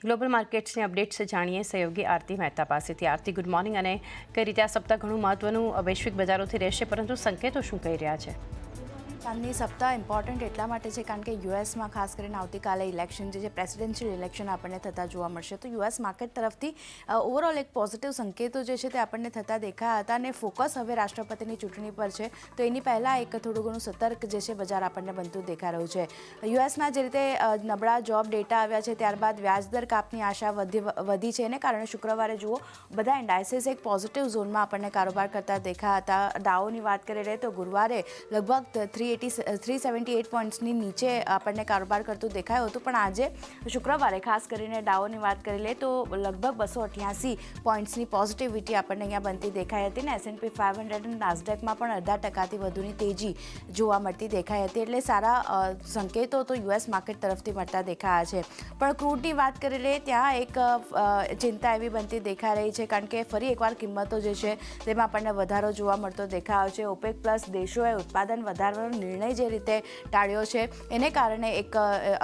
Global માર્કેટ્સની updates જાણીએ સહયોગી આરતી મહેતા પાસેથી। આરતી, ગુડ મોર્નિંગ। અને કઈ રીતે આ સપ્તાહ ઘણું મહત્વનું વૈશ્વિક બજારોથી રહેશે, પરંતુ સંકેતો શું કહી રહ્યા છે? આજની સપ્તાહ ઇમ્પોર્ટન્ટ એટલા માટે છે કારણ કે યુએસમાં ખાસ કરીને આવતીકાલે ઇલેક્શન જે પ્રેસિડેન્શિયલ ઇલેક્શન આપણને થતા જોવા મળશે, તો યુએસ માર્કેટ તરફથી ઓવરઓલ એક પોઝિટિવ સંકેતો જે છે તે આપણને થતા દેખાયા હતા અને ફોકસ હવે રાષ્ટ્રપતિની ચૂંટણી પર છે, તો એની પહેલાં એક થોડું ઘણું સતર્ક જે છે બજાર આપણને બનતું દેખાઈ રહ્યું છે। યુએસના જે રીતે નબળા જોબ ડેટા આવ્યા છે, ત્યારબાદ વ્યાજદર કાપની આશા વધી છે, એને કારણે શુક્રવારે જુઓ બધા ઇન્ડાઇસીસ એક પોઝિટિવ ઝોનમાં આપણને કારોબાર કરતા દેખાયા હતા। ડાઉની વાત કરી રહે તો ગુરુવારે લગભગ 378 પોઈન્ટ્સની નીચે આપણને કારોબાર કરતું દેખાયું હતું, પણ આજે શુક્રવારે ખાસ કરીને ડાઉની વાત કરી લે તો લગભગ 288 પોઈન્ટ્સની પોઝિટિવિટી આપણને અહીંયા બનતી દેખાઈ હતી ને S&P 500 અને નાસ્ડેકમાં પણ 0.5% વધુની તેજી જોવા મળતી દેખાઈ હતી, એટલે સારા સંકેતો તો યુએસ માર્કેટ તરફથી મળતા દેખાયા છે। પણ ક્રૂડની વાત કરી લે ત્યાં એક ચિંતા એવી બનતી દેખાઈ રહી છે કારણ કે ફરી એકવાર કિંમતો જે છે તેમાં આપણને વધારો જોવા મળતો દેખાયો છે। OPEC પ્લસ દેશોએ ઉત્પાદન વધારવાનો નિર્ણય જે રીતે ટાળ્યો છે એને કારણે એક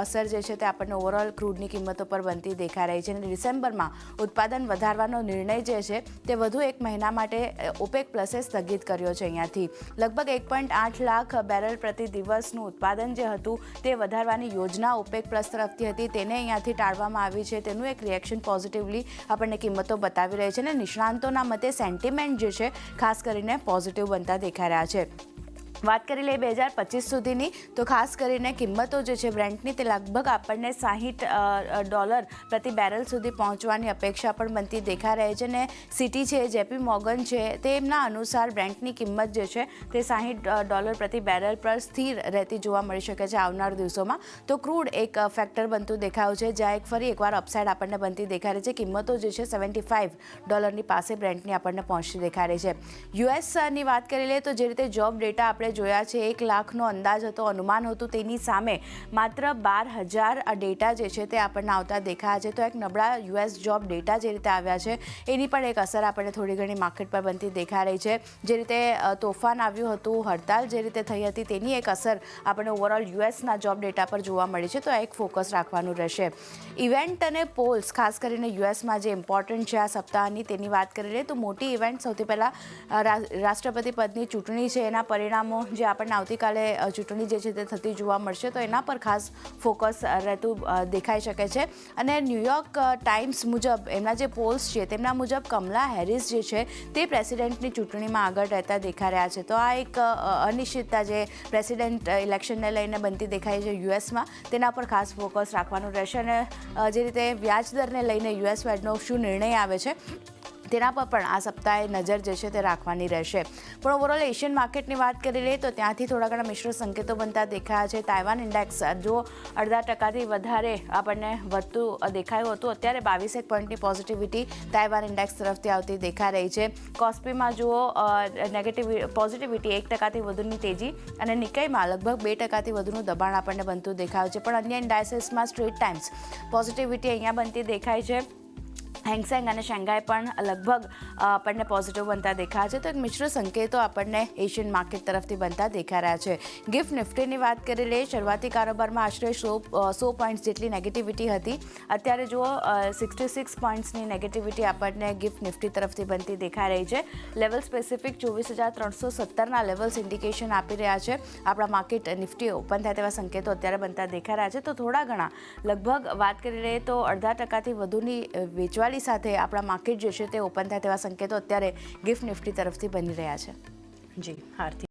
અસર જે છે તે આપણને ઓવરઓલ ક્રૂડની કિંમતો પર બનતી દેખાઈ રહી છે અને ડિસેમ્બરમાં ઉત્પાદન વધારવાનો નિર્ણય જે છે તે વધુ એક મહિના માટે OPEC પ્લસે સ્થગિત કર્યો છે। અહીંયાથી લગભગ 1.8 લાખ બેરલ પ્રતિ દિવસનું ઉત્પાદન જે હતું તે વધારવાની યોજના OPEC પ્લસ તરફથી હતી, તેને અહીંયાથી ટાળવામાં આવી છે, તેનું એક રિએક્શન પોઝિટિવલી આપણને કિંમતો બતાવી રહી છે અને નિષ્ણાંતોના મતે સેન્ટિમેન્ટ જે છે ખાસ કરીને પોઝિટિવ બનતા દેખાઈ રહ્યા છે। વાત કરી લઈએ 2025 સુધીની, તો ખાસ કરીને કિંમતો જે છે બ્રેન્ટની તે લગભગ આપણને $60 પ્રતિ બેરલ સુધી પહોંચવાની અપેક્ષા પણ બનતી દેખાઈ રહી છે અને સિટી છે, JP મોર્ગન છે, તેમના અનુસાર બ્રેન્ટની કિંમત જે છે તે $60 પ્રતિ બેરલ પર સ્થિર રહેતી જોવા મળી શકે છે આવનાર દિવસોમાં। તો ક્રૂડ એક ફેક્ટર બનતું દેખાયું છે, જ્યાં એક ફરી એકવાર અપસાઇડ આપણને બનતી દેખાઈ રહી છે, કિંમતો જે છે $75 પાસે બ્રેન્ટની આપણને પહોંચતી દેખાઈ રહી છે। યુએસની વાત કરી લઈએ તો જે રીતે જોબ ડેટા આપણે જોયા છે, 1 લાખનો અંદાજ હતો, અનુમાન હતું, તેની સામે માત્ર 12,000 ડેટા જે છે તે આપણને આવતા દેખાયા છે, તો એક નબળા યુએસ જોબ ડેટા જે રીતે આવ્યા છે એની પણ એક અસર આપણને થોડી ઘણી માર્કેટ પર બનતી દેખાઈ રહી છે। જે રીતે તોફાન આવ્યું હતું, હડતાલ જે રીતે થઈ હતી, તેની એક અસર આપણને ઓવરઓલ યુએસના જોબ ડેટા પર જોવા મળી છે, તો એક ફોકસ રાખવાનું રહેશે। ઇવેન્ટ અને પોલ્સ ખાસ કરીને યુએસમાં જે ઇમ્પોર્ટન્ટ છે આ સપ્તાહની, તેની વાત કરી લઈએ તો મોટી ઇવેન્ટ સૌથી પહેલાં રાષ્ટ્રપતિ પદની ચૂંટણી છે, એના પરિણામો જે આપણને આવતીકાલે ચૂંટણી જે છે તે થતી જોવા મળશે, તો એના પર ખાસ ફોકસ રહેતું દેખાઈ શકે છે। અને ન્યૂયોર્ક ટાઈમ્સ મુજબ એમના જે પોલ્સ છે તેમના મુજબ કમલા હેરિસ જે છે તે પ્રેસિડેન્ટની ચૂંટણીમાં આગળ રહેતા દેખાઈ રહ્યા છે, તો આ એક અનિશ્ચિતતા જે પ્રેસિડેન્ટ ઇલેક્શનને લઈને બનતી દેખાય છે યુએસમાં, તેના પર ખાસ ફોકસ રાખવાનું રહેશે અને જે રીતે વ્યાજદરને લઈને યુએસ ફેડનો શું નિર્ણય આવે છે તેના પર પણ આ સપ્તાહે નજર જે છે તે રાખવાની રહેશે। પણ ઓવરઓલ એશિયન માર્કેટની વાત કરી લઈએ તો ત્યાંથી થોડા ઘણા મિશ્ર સંકેતો બનતા દેખાયા છે। તાઇવાન ઇન્ડેક્સ જો 0.5% વધારે આપણને વધતું દેખાયું હતું, અત્યારે 22 પોઈન્ટની પોઝિટિવિટી તાઇવાન ઇન્ડેક્સ તરફથી આવતી દેખાઈ રહી છે। કોસ્પીમાં જુઓ પોઝિટિવિટી 1%થી વધુની તેજી અને નિકાઈમાં લગભગ 2%થી વધુનું દબાણ આપણને બનતું દેખાયું છે, પણ અન્ય ઇન્ડાઇસીસમાં સ્ટ્રેટ ટાઈમ્સ પોઝિટિવિટી અહીંયા બનતી દેખાય છે। હેંગસેંગ અને શાંઘાઈ પણ લગભગ આપણને પોઝિટિવ બનતા દેખાયા છે, તો એક મિશ્ર સંકેતો આપણને એશિયન માર્કેટ તરફથી બનતા દેખાઈ રહ્યા છે। ગિફ્ટ નિફ્ટીની વાત કરી લઈએ, શરૂઆતી કારોબારમાં આશરે 100 પોઈન્ટ્સ જેટલી નેગેટિવિટી હતી, અત્યારે જુઓ 66 પોઈન્ટ્સની નેગેટિવિટી આપણને ગિફ્ટ નિફ્ટી તરફથી બનતી દેખાઈ રહી છે। લેવલ સ્પેસિફિક 24,317ના લેવલ્સ ઇન્ડિકેશન આપી રહ્યા છે, આપણા માર્કેટ નિફ્ટી ઓપન થાય તેવા સંકેતો અત્યારે બનતા દેખાઈ રહ્યા છે, તો થોડા ઘણા લગભગ વાત કરી લઈએ તો 0.5%થી વધુની વેચવાલી સાથે આપણા માર્કેટ જે છે તે ઓપન થાય તેવા સંકેતો અત્યારે ગિફ્ટ નિફ્ટી તરફથી બની રહ્યા છે। જી, આરતી।